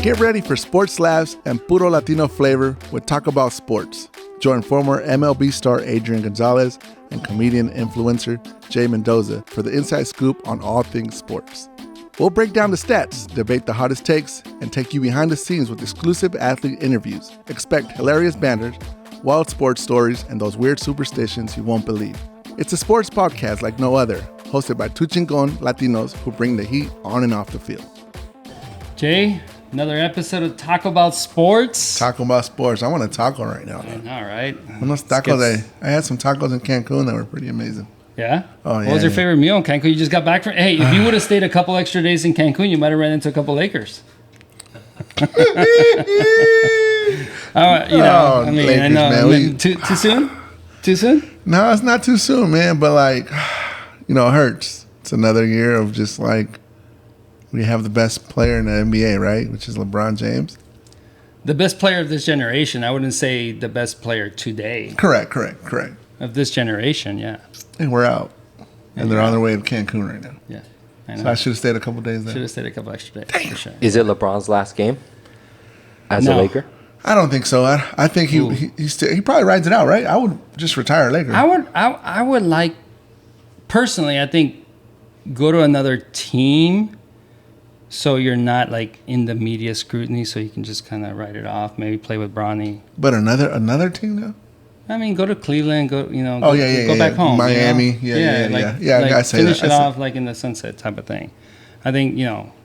Get ready for sports laughs and puro Latino flavor with Talk About Sports. Join former MLB star Adrian Gonzalez and comedian influencer Jay Mendoza for the inside scoop on all things sports. We'll break down the stats, debate the hottest takes, and take you behind the scenes with exclusive athlete interviews. Expect hilarious banters, wild sports stories, and those weird superstitions you won't believe. It's a sports podcast like no other, hosted by two chingon Latinos who bring the heat on and off the field. Jay, another episode of Talk About Sports. Talk about sports. I want a taco right now. All right. Unos tacos. I had some tacos in Cancun that were pretty amazing. Yeah? Oh, yeah. What was your favorite meal in Cancun? You just got back from... Hey, if you would have stayed a couple extra days in Cancun, you might have ran into a couple Lakers. Lakers, I know. man. Too soon? Too soon? No, it's not too soon, man. But, like, it hurts. It's another year of just, like, we have the best player in the NBA, right? Which is LeBron James. The best player of this generation. I wouldn't say the best player today. Correct. Of this generation, yeah. And we're out. And they're on their way to Cancun right now. Yeah. I know. So I should have stayed a couple days there. Should have stayed a couple extra days. For sure. Is it LeBron's last game as a Laker? I don't think so. I think he probably rides it out, right? I would just retire Laker. I would like, personally, I think, go to another team so you're not like in the media scrutiny, so you can just kind of write it off. Maybe play with Bronny. But another team though? I mean, go to Cleveland. Go Go back home. Miami. I say finish that. it off like in the sunset type of thing. I think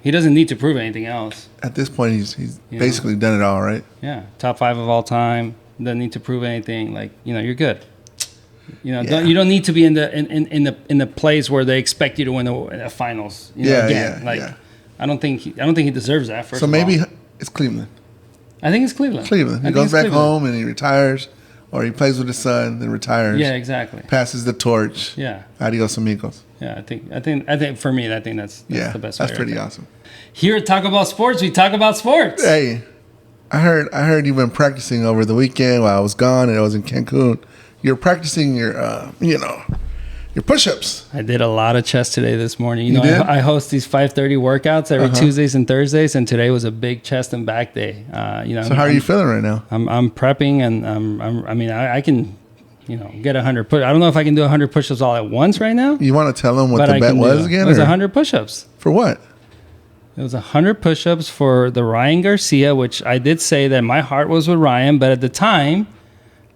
he doesn't need to prove anything else. At this point, he's basically done it all, right? Yeah, top 5 of all time. Doesn't need to prove anything. Like you're good. You don't need to be in the place where they expect you to win the finals. I don't think he deserves that. So maybe it's Cleveland. I think it's Cleveland. He goes back home and he retires, or he plays with his son, then retires. Yeah, exactly. Passes the torch. Yeah. Adios, amigos. Yeah, I think for me, I think that's the best. That's pretty awesome. Here at Talk About Sports, we talk about sports. Hey, I heard you've been practicing over the weekend while I was gone and I was in Cancun. You're practicing your your push-ups. I did a lot of chest today this morning. You did? I host these 5:30 workouts every Tuesdays and Thursdays, and today was a big chest and back day. So how are you feeling right now? I'm prepping, and I can, get 100 push. I don't know if I can do 100 push-ups all at once right now. You want to tell them what the bet was again? It was 100 push-ups. For what? It was 100 push-ups for the Ryan Garcia, which I did say that my heart was with Ryan, but at the time,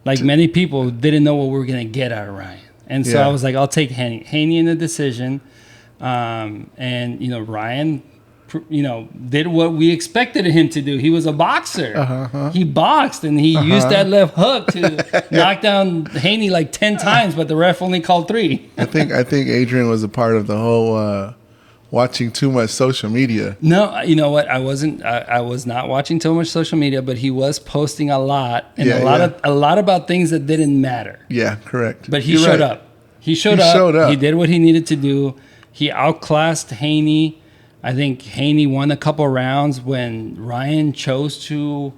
like many people, didn't know what we were going to get out of Ryan. And so I was like, I'll take Haney in the decision. And, Ryan, did what we expected him to do. He was a boxer. He boxed, and he used that left hook to knock down Haney like 10 times, but the ref only called 3. I think Adrian was a part of the whole watching too much social media. No, you know what? I was not watching too much social media, but he was posting a lot and a lot about things that didn't matter. Yeah, correct. But he showed up. He showed up. He did what he needed to do. He outclassed Haney. I think Haney won a couple rounds when Ryan chose to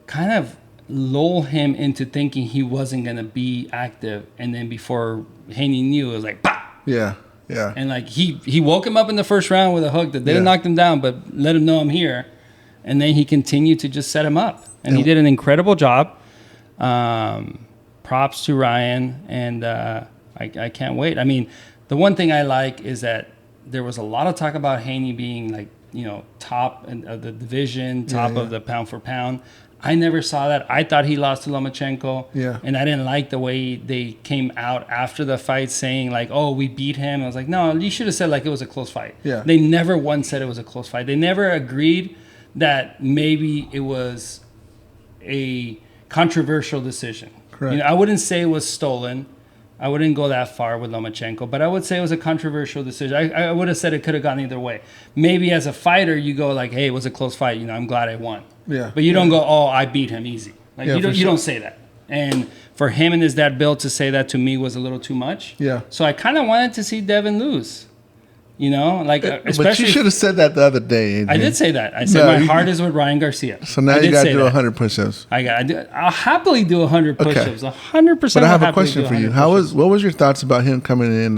kind of lull him into thinking he wasn't going to be active. And then before Haney knew, it was like, bah! Yeah. Yeah. And like he woke him up in the first round with a hook that didn't knock him down, but let him know I'm here. And then he continued to just set him up. And he did an incredible job. Props to Ryan. And I can't wait. I mean, the one thing I like is that there was a lot of talk about Haney being like, top of the division, top of the pound for pound. I never saw that. I thought he lost to Lomachenko. Yeah. And I didn't like the way they came out after the fight saying like, oh, we beat him. I was like, no, you should have said like it was a close fight. Yeah. They never once said it was a close fight. They never agreed that maybe it was a controversial decision. Correct. I wouldn't say it was stolen. I wouldn't go that far with Lomachenko, but I would say it was a controversial decision. I would have said it could have gone either way. Maybe as a fighter, you go like, hey, it was a close fight. I'm glad I won. Yeah. But you don't go, oh, I beat him easy. Like you don't say that. And for him and his dad Bill to say that to me was a little too much. Yeah. So I kind of wanted to see Devin lose. Especially. But you should have said that the other day, Adrian. I did say that. I said my heart is with Ryan Garcia. So now you got to do 100 push-ups. I'll happily do 100 push-ups. 100%. But I have a question for you. What was your thoughts about him coming in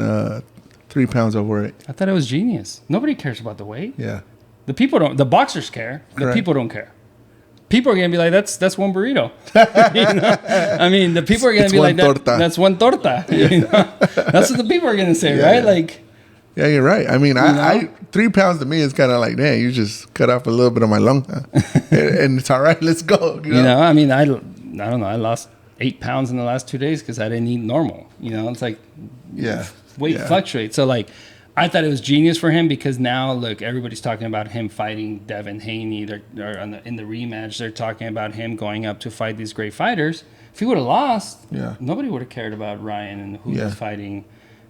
3 pounds overweight? I thought it was genius. Nobody cares about the weight. Yeah. The people don't. The boxers care. The Correct. people don't care. People are gonna be like, that's one burrito. You know? I mean, the people are gonna be like, that's one torta. You know? That's what the people are gonna say, right? Like, yeah, you're right. I mean, I 3 pounds to me is kind of like, man, you just cut off a little bit of my lung, and it's all right. Let's go. You know? I mean, I don't know. I lost 8 pounds in the last 2 days because I didn't eat normal. You know, it's like, weight fluctuates. So like, I thought it was genius for him because now, look, everybody's talking about him fighting Devin Haney. They're in the rematch. They're talking about him going up to fight these great fighters. If he would have lost, nobody would have cared about Ryan and who he's fighting.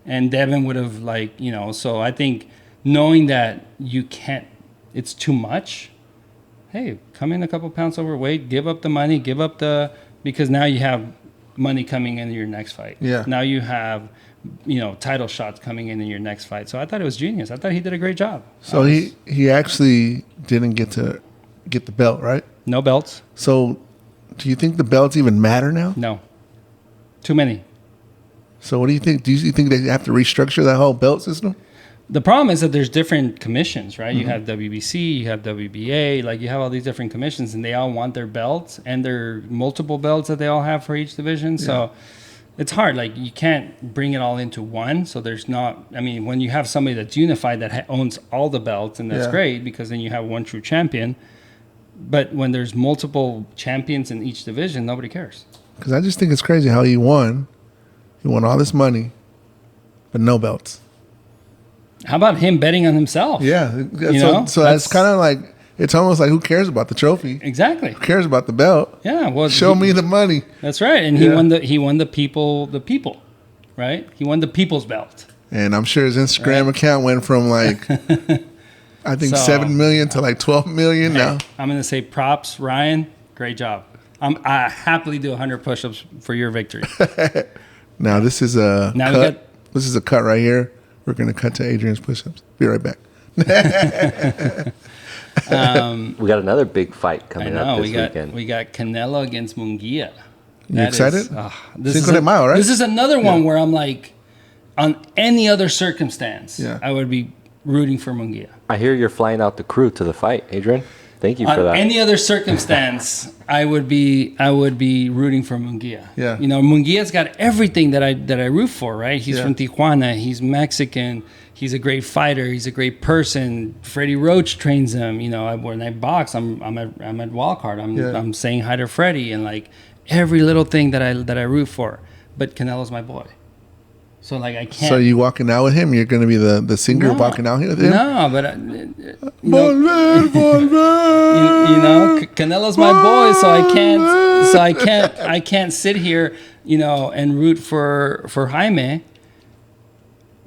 And Devin would have, like, you know, so I think knowing that you can't, it's too much. Hey, come in a couple pounds overweight, give up the money, because now you have money coming into your next fight. Yeah. Now you have, you know, title shots coming in your next fight. So I thought it was genius. I thought he did a great job. So he actually didn't get the belt, right? No belts. So do you think the belts even matter now? No. Too many. So what do you think? Do you think they have to restructure that whole belt system? The problem is that there's different commissions, right? Mm-hmm. You have WBC, you have WBA, like you have all these different commissions, and they all want their belts and their multiple belts that they all have for each division. So it's hard. Like, you can't bring it all into one. So there's not, I mean, when you have somebody that's unified that owns all the belts, and that's great because then you have one true champion. But when there's multiple champions in each division, nobody cares. Because I just think it's crazy how he won. He won all this money, but no belts. How about him betting on himself? Yeah. So that's kind of like, it's almost like, who cares about the trophy? Exactly. Who cares about the belt? Yeah. Well, show me the money. That's right. And he won the people, right? He won the people's belt. And I'm sure his Instagram account went from like, I think 7 million to like 12 million now. I'm going to say props, Ryan. Great job. I happily do 100 push-ups for your victory. Now this is a cut. This is a cut right here. We're going to cut to Adrian's push-ups. Be right back. We got another big fight coming up this weekend. We got Canelo against Munguia. You excited? Cinco de Mayo, right? This is another one where I'm like, on any other circumstance, I would be rooting for Munguia. I hear you're flying out the crew to the fight, Adrian. Thank you for that. Any other circumstance, I would be rooting for Munguia. Yeah. You know, Munguia's got everything that I root for, right? He's from Tijuana. He's Mexican. He's a great fighter. He's a great person. Freddie Roach trains him. You know, when I box, I'm at Wildcard. I'm saying hi to Freddie and like every little thing that I root for. But Canelo's my boy. So like I can't. So you walking out with him? You're going to be the singer walking out here with him? No, but you know, Canelo's my boy, so I can't sit here, you know, and root for Jaime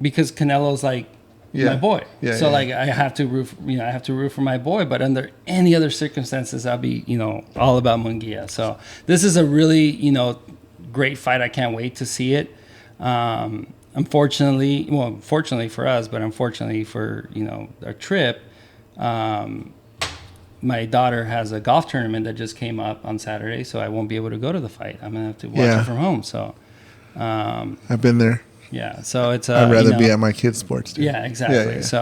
because Canelo's like my boy. So like I have to root for my boy, but under any other circumstances I'll be, you know, all about Munguia. So this is a really, you know, great fight. I can't wait to see it. Fortunately for us, but unfortunately for, you know, our trip, my daughter has a golf tournament that just came up on Saturday, so I won't be able to go to the fight. I'm gonna have to watch it from home. So I've been there. Yeah, so it's I'd rather be at my kids' sports too. Yeah, exactly. Yeah. So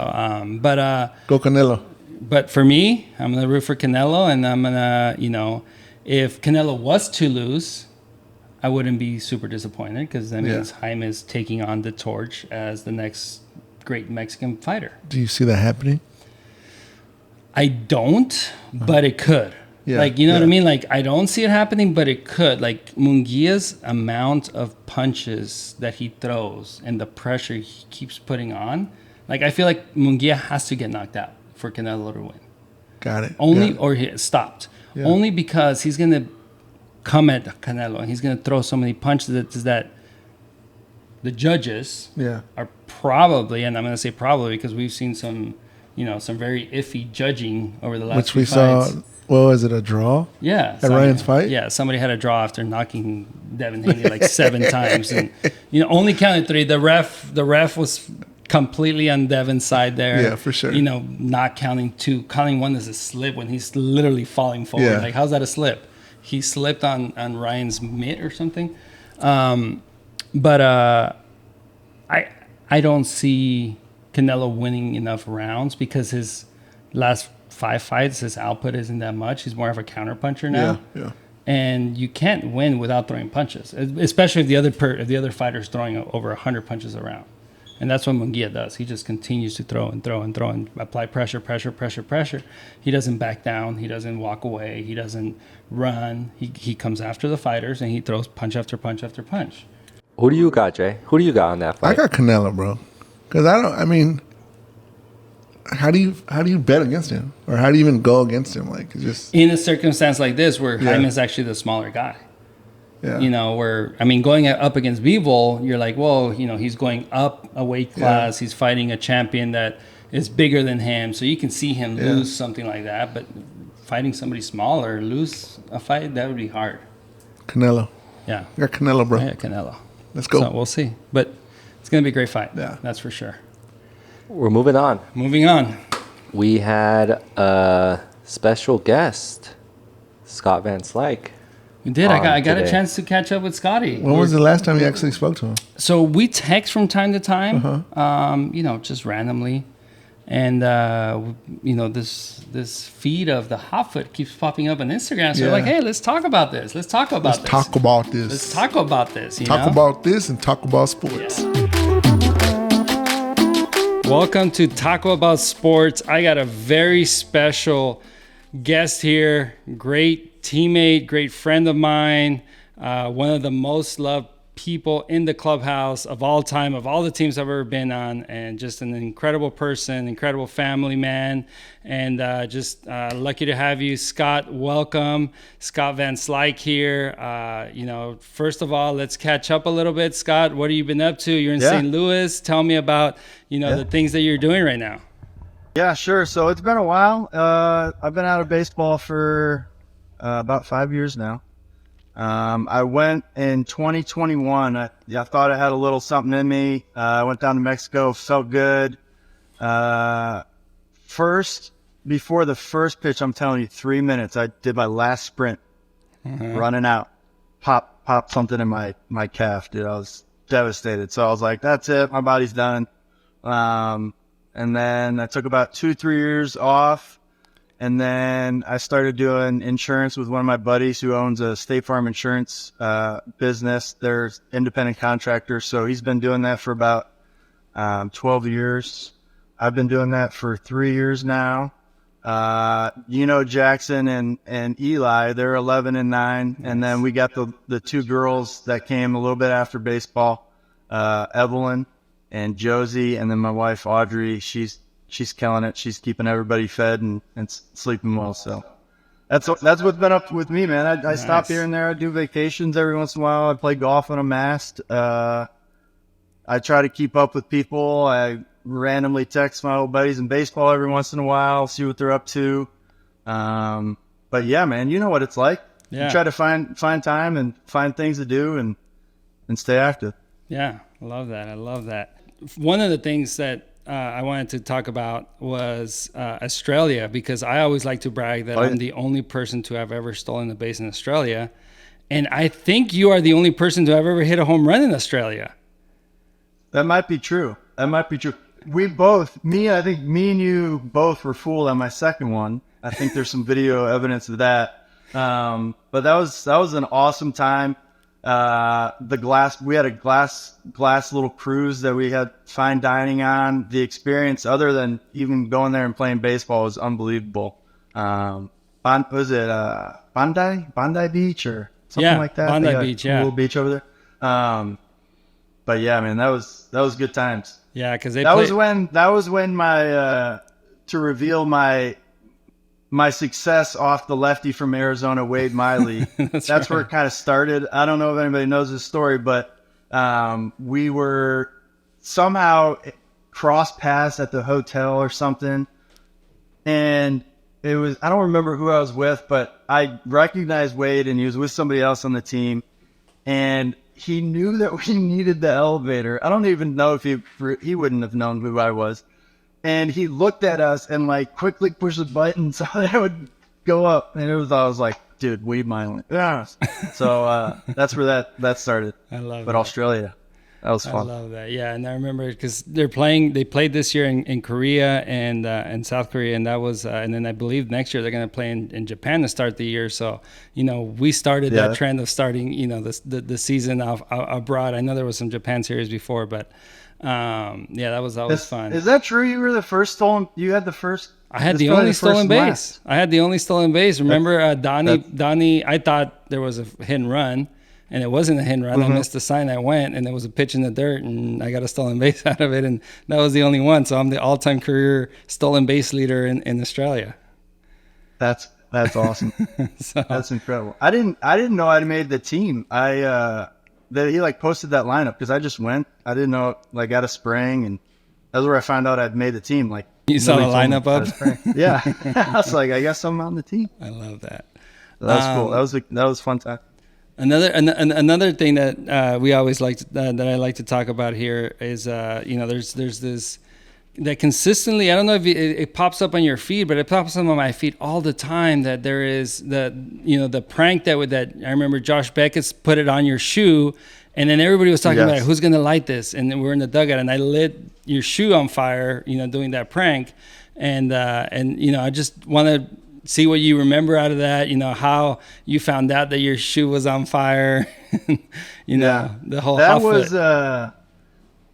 go Canelo. But for me, I'm gonna root for Canelo, and I'm gonna, you know, if Canelo was to lose, I wouldn't be super disappointed because that means Jaime is taking on the torch as the next great Mexican fighter. Do you see that happening? I don't, but it could. Yeah, like, you know what I mean? Like, I don't see it happening, but it could. Like, Munguia's amount of punches that he throws and the pressure he keeps putting on, like, I feel like Munguia has to get knocked out for Canelo to win. Got it. Or he stopped. Yeah. Only because he's going to come at Canelo and he's going to throw so many punches that the judges are probably, and I'm going to say probably because we've seen some, you know, some very iffy judging over the last few fights. Saw, what was it, a draw? Yeah. At Ryan's fight? Yeah, somebody had a draw after knocking Devin Haney like 7 times. And, you know, only counted 3. The ref was completely on Devin's side there. Yeah, for sure. You know, not counting 2. Counting 1 is a slip when he's literally falling forward. Yeah. Like, how's that a slip? He slipped on Ryan's mitt or something. But I don't see Canelo winning enough rounds because his last 5 fights, his output isn't that much. He's more of a counter puncher now. Yeah. And you can't win without throwing punches, especially if the other fighter's throwing over 100 punches around. And that's what Munguia does. He just continues to throw and apply pressure. He doesn't back down. He doesn't walk away. He doesn't run. He comes after the fighters, and he throws punch after punch after punch. Who do you got, Jay? Who do you got on that fight? I got Canelo, bro. Because how do you bet against him? Or how do you even go against him? Like, it's just... In a circumstance like this where Jaime's actually the smaller guy. Yeah. Going up against Bivol, you're like, well, he's going up a weight class. He's fighting a champion that is bigger than him. So you can see him lose something like that. But fighting somebody smaller, lose a fight, that would be hard. Canelo. Yeah. I got Canelo, bro. Yeah, Canelo. Let's go. So we'll see. But it's going to be a great fight. Yeah. That's for sure. We're moving on. We had a special guest, Scott Van Slyke. We did. I got a chance to catch up with Scotty. When was the last time you actually spoke to him? So we text from time to time, just randomly. And, this feed of the hot foot keeps popping up on Instagram. So we're like, hey, let's talk about this. Let's talk about this. Talk about this. Let's talk about this. Talk about this and talk about sports. Yeah. Welcome to Taco About Sports. I got a very special guest here. Great teammate, great friend of mine. One of the most loved people in the clubhouse of all time, of all the teams I've ever been on, and just an incredible person, incredible family man, and just lucky to have you, Scott. Welcome. Scott Van Slyke here. First of all, let's catch up a little bit. Scott, what have you been up to? You're in St. Louis. Tell me about, the things that you're doing right now. Yeah, sure. So it's been a while. I've been out of baseball for about 5 years now. I went in 2021. I thought I had a little something in me. I went down to Mexico, felt good. Before the first pitch, I'm telling you, 3 minutes, I did my last sprint, running out, pop something in my calf, dude. I was devastated. So I was like, that's it. My body's done. And then I took about 2-3 years off. And then I started doing insurance with one of my buddies who owns a State Farm insurance business. They're independent contractors, so he's been doing that for about 12 years. I've been doing that for 3 years now. Jackson and Eli, they're 11 and 9. And then we got the two girls that came a little bit after baseball, Evelyn and Josie, and then my wife, Audrey. She's killing it. She's keeping everybody fed and sleeping well. So that's what's been up with me, man. I stop here and there. I do vacations every once in a while. I play golf on a mast. I try to keep up with people. I randomly text my old buddies in baseball every once in a while, see what they're up to. But yeah, man, you know what it's like. Yeah. You try to find time and find things to do and stay active. Yeah, I love that. One of the things that I wanted to talk about was Australia, because I always like to brag that I'm the only person to have ever stolen a base in Australia. And I think you are the only person to have ever hit a home run in Australia. That might be true. I think me and you both were fooled on my second one. I think there's some video evidence of that. But that was an awesome time. We had a glass little cruise that we had fine dining on. The experience, other than even going there and playing baseball, was unbelievable. Was it Bondi Beach or something like that? Bondi Beach, little beach over there. But yeah, man, that was good times. Yeah, because that was when my to reveal my success off the lefty from Arizona, Wade Miley. That's right. Where it kind of started. I don't know if anybody knows this story, but we were somehow cross paths at the hotel or something. And I don't remember who I was with, but I recognized Wade, and he was with somebody else on the team. And he knew that we needed the elevator. I don't even know if he wouldn't have known who I was. And he looked at us and quickly pushed the button so that would go up. And I was like, dude, Wade Miley. Yeah. So that's where that started. I love it. But Australia. That was I fun. love that. Yeah, and I remember because they played this year in Korea and South Korea, and that was, and then I believe next year they're going to play in Japan to start the year. So, we started that trend of starting, the season abroad. I know there was some Japan series before, but that was always fun. Is that true? You were the first stolen? You had the first? I had the only stolen base. I had the only stolen base. Remember, Donnie, I thought there was a hit and run. And it wasn't a hit and run. Mm-hmm. I missed the sign. I went, and there was a pitch in the dirt, and I got a stolen base out of it, and that was the only one. So I'm the all-time career stolen base leader in Australia. That's awesome. That's incredible. I didn't know I'd made the team. That he posted that lineup because I just went. I didn't know out of spring, and that's where I found out I'd made the team. You saw the lineup up? Yeah, I was like, I guess I'm on the team. I love that. That was cool. That was fun time. Another thing that we always that I like to talk about here is there's this that consistently, I don't know if it pops up on your feed, but it pops up on my feed all the time, that there is the prank that I remember Josh Beckett's put it on your shoe, and then everybody was talking about it, who's going to light this, and then we're in the dugout, and I lit your shoe on fire, doing that prank, and I just want to see what you remember out of that, how you found out that your shoe was on fire, the whole that was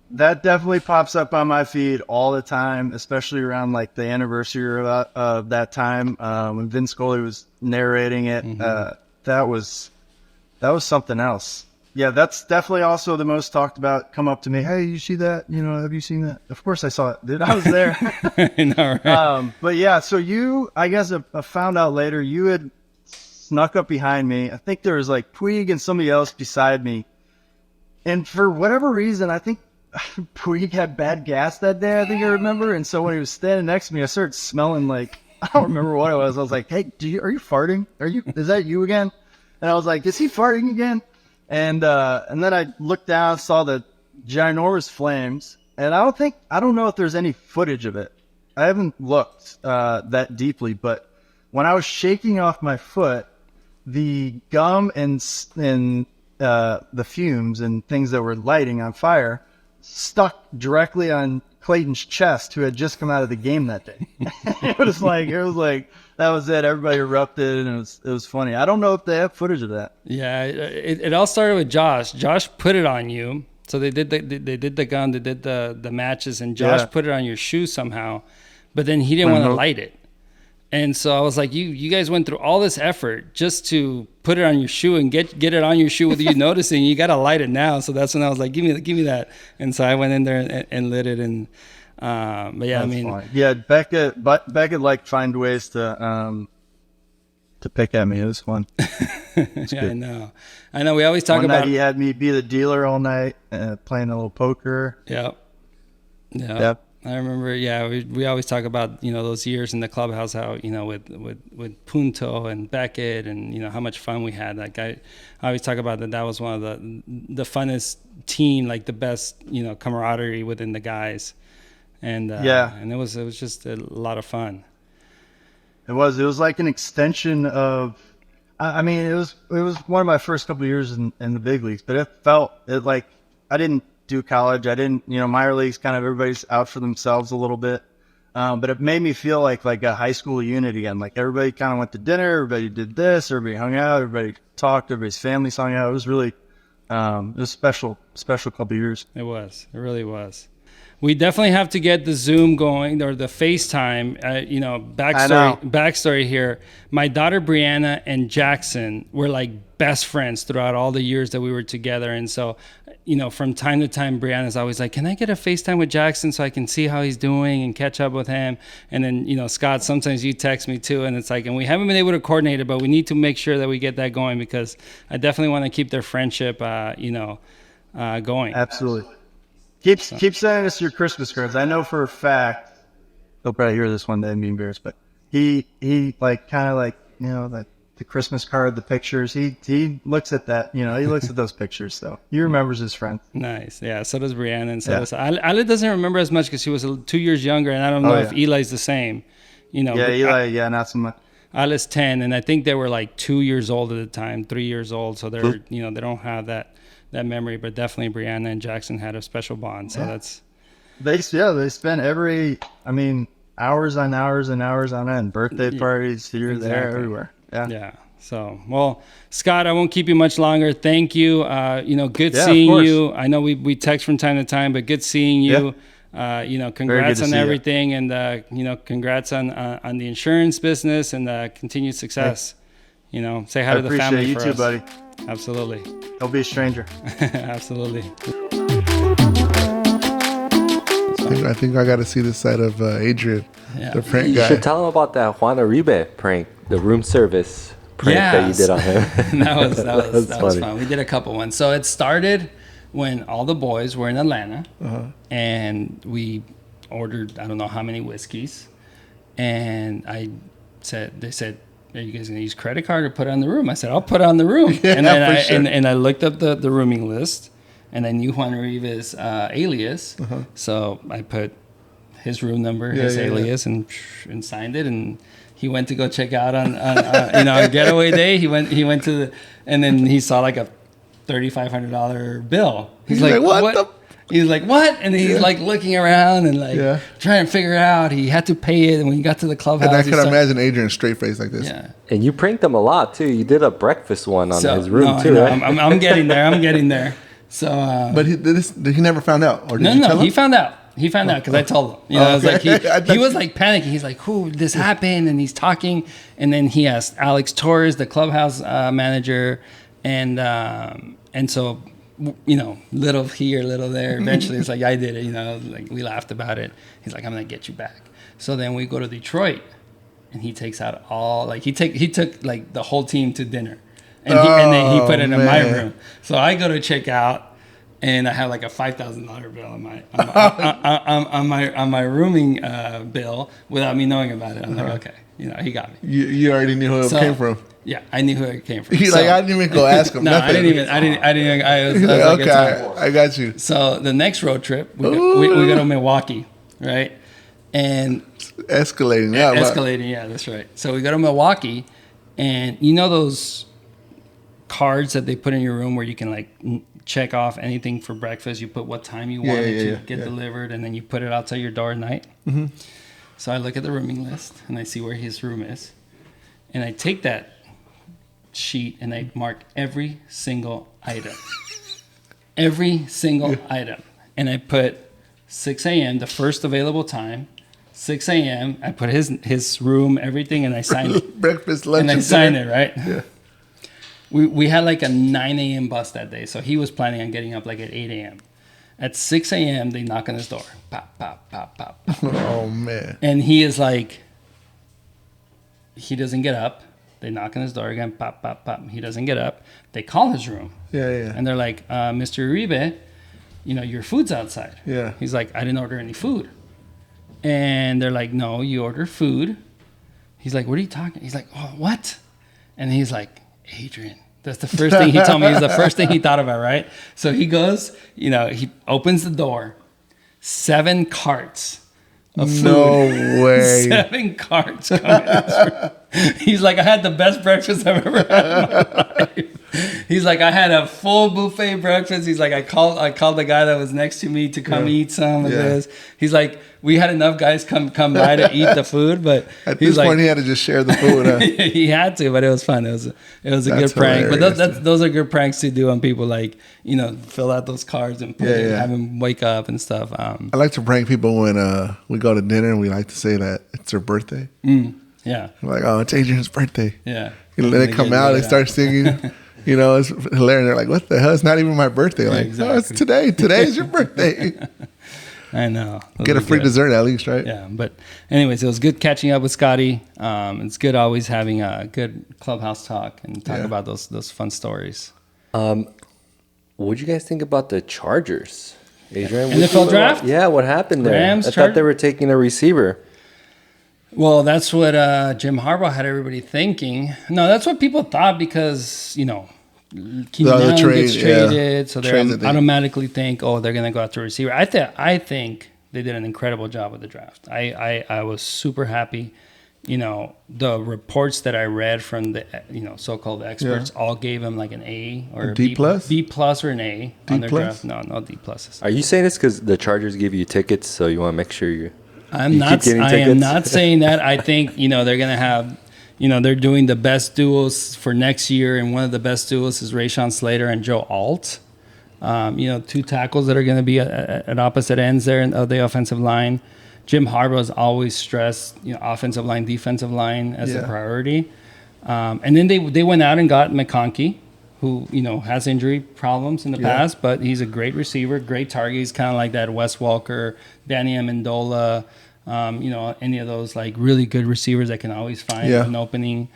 that definitely pops up on my feed all the time, especially around the anniversary of that time when Vince Scully was narrating it. Mm-hmm. That was something else. Yeah, that's definitely also the most talked about. Come up to me, hey, you see that? Have you seen that? Of course I saw it, dude. I was there. I know, right? But yeah, so I guess I found out later you had snuck up behind me. I think there was Puig and somebody else beside me. And for whatever reason, I think Puig had bad gas that day, I think I remember. And so when he was standing next to me, I started smelling I don't remember what it was. I was like, hey, are you farting? Is that you again? And I was like, is he farting again? And then I looked down, saw the ginormous flames, and I don't know if there's any footage of it. I haven't looked that deeply, but when I was shaking off my foot, the gum and the fumes and things that were lighting on fire stuck directly on Clayton's chest, who had just come out of the game that day. it was like that was it. Everybody erupted, and it was funny. I don't know if they have footage of that. Yeah, it all started with Josh. Josh put it on you. So they did the gun, they did the matches, and Josh put it on your shoe somehow, but then he didn't want to light it. And so I was like, you guys went through all this effort just to put it on your shoe and get it on your shoe with you noticing. You got to light it now. So that's when I was like, give me that. And so I went in there and lit it. And but yeah, that's fine. Yeah, Beckett find ways to pick at me. It was fun. Yeah, I know. We always talk One about. night he had me be the dealer all night, playing a little poker. Yep. I remember, we always talk about, those years in the clubhouse, how, with Punto and Beckett and, how much fun we had. I always talk about that was one of the funnest team, the best, camaraderie within the guys. And and it was just a lot of fun. It was like an extension of, it was one of my first couple of years in the big leagues, but it felt I didn't do college. I didn't, minor leagues, kind of everybody's out for themselves a little bit. But it made me feel like a high school unit again. Everybody kind of went to dinner, everybody did this, everybody hung out, everybody talked, everybody's families hung out. It was really, it was special couple of years. It really was. We definitely have to get the Zoom going or the FaceTime. Backstory here. My daughter Brianna and Jackson were best friends throughout all the years that we were together. And so, from time to time, Brianna's always like, can I get a FaceTime with Jackson so I can see how he's doing and catch up with him? And then, Scott, sometimes you text me too. And it's and we haven't been able to coordinate it, but we need to make sure that we get that going because I definitely want to keep their friendship, going. Absolutely. Keep sending us your Christmas cards. I know for a fact they'll probably hear this one day and be embarrassed, but he the Christmas card, the pictures. He looks at that. He looks at those pictures. So he remembers his friends. Nice. Yeah. So does Brianna, and so does Ali. Doesn't remember as much because she was 2 years younger, and I don't know if Eli's the same. Yeah, Eli. Not so much. Ali's 10, and I think they were 2 years old at the time, 3 years old. So they're they don't have that memory. But definitely Brianna and Jackson had a special bond. So that's they spent hours on hours and hours on end. Birthday parties here, there, everywhere. Yeah. So, well, Scott, I won't keep you much longer. Thank you. Good Yeah, seeing you. I know we text from time to time, but good seeing you. Congrats on everything, and congrats on the insurance business and continued success. Say hi to the family for us. I appreciate you too, buddy. Absolutely. Don't be a stranger. Absolutely. I think I got to see this side of Adrian, the prank guy. You should tell him about that Juan Uribe prank, the room service prank that you did on him. that was fun. We did a couple ones. So it started when all the boys were in Atlanta, and we ordered I don't know how many whiskeys, and they said, "Are you guys gonna use credit card or put it on the room?" I said, "I'll put it on the room." And then I looked up the rooming list, and I knew Juan Uribe's alias, so I put his room number, his alias, and signed it, and he went to go check out on getaway day. He went to and then he saw like a $3,500 bill. He's like, what? He's like, what? And he's like looking around and trying to figure it out. He had to pay it, and when he got to the clubhouse, and I could imagine Adrian straight face like this. Yeah. And you pranked him a lot too. You did a breakfast one on his room too, right? I'm getting there. So, but he never found out, or did you tell him? He found out. He found out because I told him. I was like, he was like panicking. He's like, "Who? This happened?" And he's talking, and then he asked Alex Torres, the clubhouse manager, and so little here, little there. Eventually, it's like I did it. Like we laughed about it. He's like, "I'm gonna get you back." So then we go to Detroit, and he takes out all he took like the whole team to dinner, and then he put it in my room. So I go to check out. And I have like a $5,000 bill on my rooming bill without me knowing about it. I'm like, okay, he got me. You already knew who it came from. Yeah, I knew who it came from. He's like, I didn't even go ask him. No, nothing. I didn't even. I was like, like, okay, I got you. So the next road trip, we go to Milwaukee, right? And escalating, yeah, that's right. So we go to Milwaukee, and those cards that they put in your room where you can like check off anything for breakfast. You put what time you want it to get delivered, and then you put it outside your door at night. Mm-hmm. So I look at the rooming list, and I see where his room is. And I take that sheet, and I mark every single item. Every single item. And I put 6 a.m., the first available time, 6 a.m. I put his room, everything, and I signed it. Breakfast, lunch, and I signed it, right? Yeah. We had like a 9 a.m. bus that day, so he was planning on getting up like at 8 a.m. At 6 a.m., they knock on his door. Pop, pop, pop, pop, pop. Oh, man. And he is like, he doesn't get up. They knock on his door again. Pop, pop, pop. He doesn't get up. They call his room. Yeah. And they're like, Mr. Uribe, your food's outside. Yeah. He's like, I didn't order any food. And they're like, no, you ordered food. He's like, what are you talking? He's like, oh, what? And he's like, Adrian. That's the first thing he told me. It was the first thing he thought about, right? So he goes, he opens the door. 7 carts of food. No way. 7 carts coming in. He's like, I had the best breakfast I've ever had in my life. He's like, I had a full buffet breakfast. He's like, I called the guy that was next to me to come eat some of this. He's like, we had enough guys come by to eat the food, but at this point he had to just share the food. Huh? He had to, but it was fun. It was a good prank. But those are good pranks to do on people, like fill out those cards and have them wake up and stuff. I like to prank people when we go to dinner and we like to say that it's their birthday. Yeah, we're like, oh, it's Adrian's birthday. Yeah, let it come out. They start singing. It's hilarious. They're like, what the hell? It's not even my birthday. Like, exactly. No, it's today. Today's your birthday. I know. Get a free dessert at least, right? Yeah. But anyways, it was good catching up with Scotty. It's good always having a good clubhouse talk and talk about those fun stories. What'd you guys think about the Chargers, Adrian? NFL draft? Yeah, what happened there? I thought they were taking a receiver. Well, that's what Jim Harbaugh had everybody thinking. No, that's what people thought because, Keenan Allen gets traded, so they automatically think, oh, they're going to go after a receiver. I think they did an incredible job with the draft. I was super happy. the reports that I read from the so-called experts all gave him like an A or a D plus, B plus or an A D on their plus? draft. No D pluses. Are you saying this because the Chargers give you tickets, so you want to make sure you? I am not saying that. I think they're gonna have. They're doing the best duels for next year, and one of the best duels is Rashawn Slater and Joe Alt. 2 tackles that are going to be at opposite ends there of the offensive line. Jim Harbaugh has always stressed, offensive line, defensive line as a priority. And then they went out and got McConkey, who has injury problems in the past, but he's a great receiver, great target. He's kind of like that Wes Welker, Danny Amendola. Any of those like really good receivers that can always find an opening.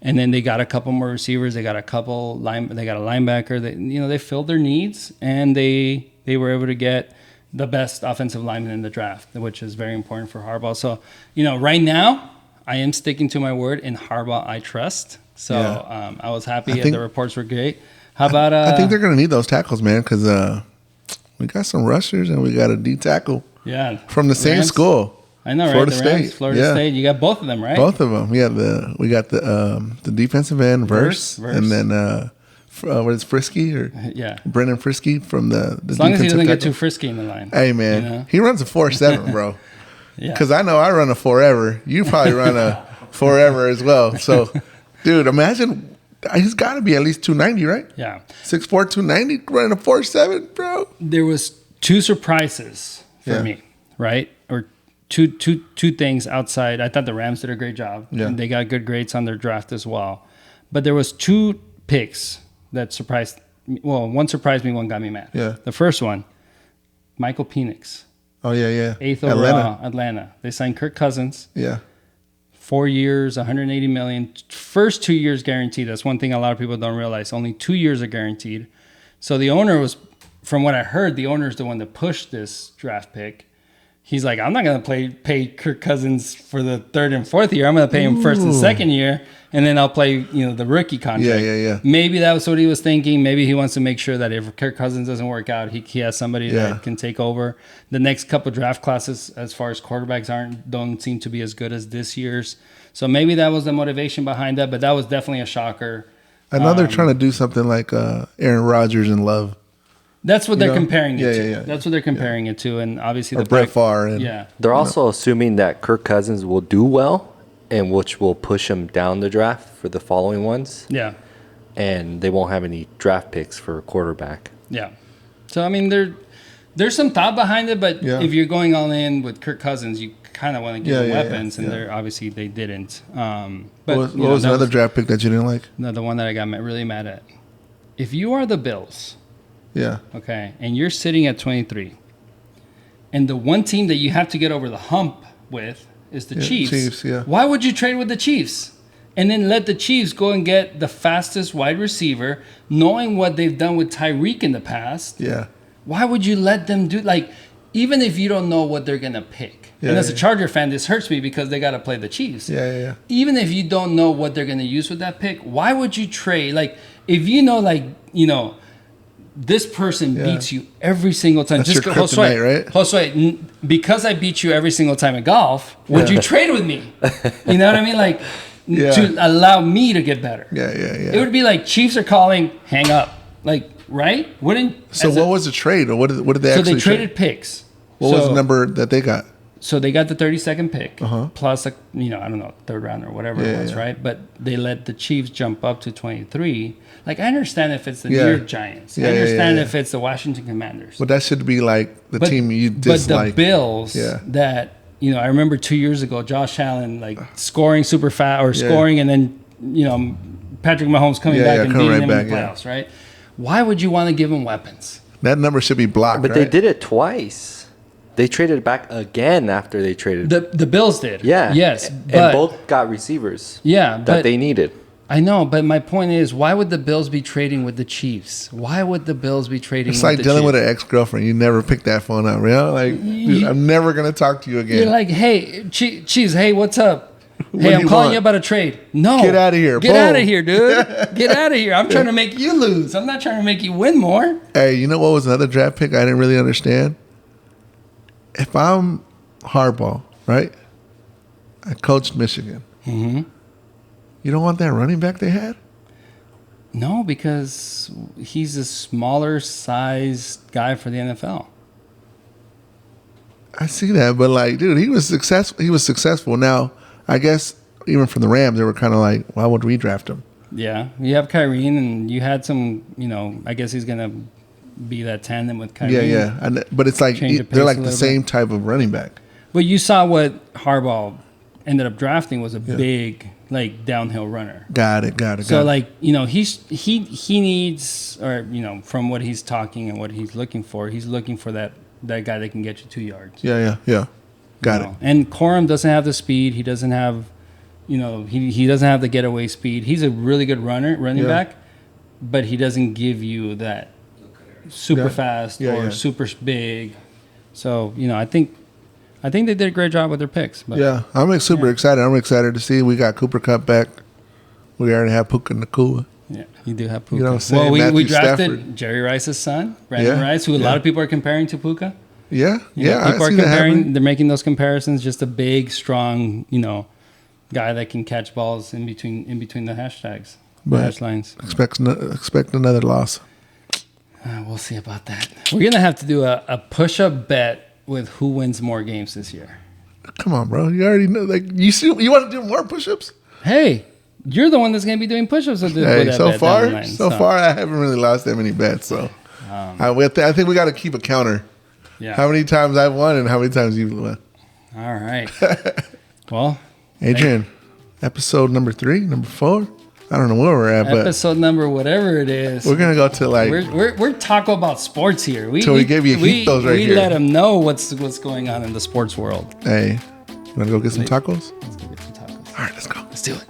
And then they got a couple more receivers. They got a linebacker. They filled their needs, and they were able to get the best offensive lineman in the draft, which is very important for Harbaugh. So, right now I am sticking to my word. In Harbaugh, I trust. So I was happy. The reports were great. How about? I think they're going to need those tackles, man, because we got some rushers and we got a D tackle. Yeah, from the same school. I know, Florida right? State. Florida State. You got both of them, right? Both of them. We got the defensive end Verse. And then what is Frisky or Brendan Frisky from the as long as he doesn't get too frisky in the line. Hey man, he runs a 4.7, bro. Because I know I run a forever. You probably run a forever as well. So, dude, imagine he's got to be at least 290, right? Yeah, 6'4", 290, running a 4.7, bro. There was 2 surprises for me, right? Or two things outside. I thought the Rams did a great job. Yeah. And they got good grades on their draft as well. But there was 2 picks that surprised me. Well, one surprised me, one got me mad. Yeah. The first one, Michael Penix. Oh, yeah. 8th overall, Atlanta. They signed Kirk Cousins. Yeah. 4 years, $180 million. First 2 years guaranteed. That's one thing a lot of people don't realize. Only 2 years are guaranteed. So the owner was, from what I heard, the owner is the one that pushed this draft pick. He's like, I'm not going to pay Kirk Cousins for the 3rd and 4th year. I'm going to pay him first and second year, and then I'll play, the rookie contract. Yeah. Maybe that was what he was thinking. Maybe he wants to make sure that if Kirk Cousins doesn't work out, he has somebody that can take over. The next couple draft classes, as far as quarterbacks don't seem to be as good as this year's. So maybe that was the motivation behind that, but that was definitely a shocker. I know they're trying to do something like Aaron Rodgers and Love. That's what they're comparing it to. Yeah. That's what they're comparing it to, and obviously or Brett Favre. They're also assuming that Kirk Cousins will do well, and which will push him down the draft for the following ones. Yeah, and they won't have any draft picks for a quarterback. Yeah, so I mean, there's some thought behind it, but if you're going all in with Kirk Cousins, you kind of want to give him weapons, and they're obviously they didn't. But what was another draft pick that you didn't like? No, the one that I got really mad at. If you are the Bills. Yeah. Okay. And you're sitting at 23. And the one team that you have to get over the hump with is the Chiefs. Why would you trade with the Chiefs? And then let the Chiefs go and get the fastest wide receiver, knowing what they've done with Tyreek in the past. Yeah. Why would you let them do, even if you don't know what they're going to pick? And as a Charger fan, this hurts me because they got to play the Chiefs. Yeah. Even if you don't know what they're going to use with that pick, why would you trade? If you know, this person beats you every single time. That's just your kryptonite, right? Josue, because I beat you every single time at golf, would you trade with me? You know what I mean? To allow me to get better. Yeah. It would be like Chiefs are calling, hang up. Right? Wouldn't? So what was the trade? Or what did they actually trade? So they traded picks. What was the number that they got? So they got the 32nd pick, plus, I don't know, 3rd round or whatever it was, right? But they let the Chiefs jump up to 23. I understand if it's the New York Giants. I understand if it's the Washington Commanders. But that should be the team you dislike. But the Bills that, I remember 2 years ago, Josh Allen, scoring super fast or scoring and then, Patrick Mahomes coming back and beating him in the playoffs, right? Why would you want to give him weapons? That number should be blocked, But they did it twice. They traded back again after they traded. The Bills did. Yeah. Yes. And both got receivers. Yeah. That they needed. I know, but my point is, why would the Bills be trading with the Chiefs? Why would the Bills be trading with the Chiefs? It's like dealing with an ex-girlfriend. You never pick that phone up, dude, I'm never going to talk to you again. You're like, hey, Chiefs, hey, what's up? Hey, I'm calling you about a trade. No. Get out of here. Get out of here, dude. Get out of here. I'm trying to make you lose. I'm not trying to make you win more. Hey, you know what was another draft pick I didn't really understand? If I'm Harbaugh, right? I coached Michigan. Mm-hmm. You don't want that running back they had? No, because he's a smaller sized guy for the NFL. I see that, but like, dude, he was successful. He was successful. Now, I guess even from the Rams, they were kind of like, why would we draft him? Yeah, you have Kyrie, and you had some. I guess he's gonna be that tandem with Kyrie. Yeah. But it's like they're like the same type of running back. But you saw what Harbaugh ended up drafting was a big like downhill runner. Got it. So like he needs, or from what he's talking and what he's looking for that guy that can get you 2 yards. Yeah. Got it. And Corum doesn't have the speed. He doesn't have, he doesn't have the getaway speed. He's a really good running back, but he doesn't give you that super fast or super big. So I think they did a great job with their picks. But I'm super excited. I'm excited to see we got Cooper Kupp back. We already have Puka Nacua. Yeah, you do have Puka. You know what I'm saying? Well, we Matthew drafted Stafford. Jerry Rice's son, Brandon Rice, who a lot of people are comparing to Puka. Yeah. People I are see that comparing. happening. They're making those comparisons. Just a big, strong, guy that can catch balls in between the hashtags, hash lines. Expect another loss. We'll see about that. We're gonna have to do a push-up bet with who wins more games this year. Come on, bro. You already know. Like you want to do more push-ups? Hey, you're the one that's gonna be doing push-ups with that So bet down the line, far, I haven't really lost that many bets. So I think we got to keep a counter. Yeah. How many times I've won and how many times you've won. All right. Well, Adrian, episode number 3, number 4. I don't know where we're at, but episode number whatever it is. we're gonna go to like we're talking about sports here. We give you hitos right here. We let them know what's going on in the sports world. Hey, you wanna go get some tacos? Let's go get some tacos. All right, let's go. Let's do it.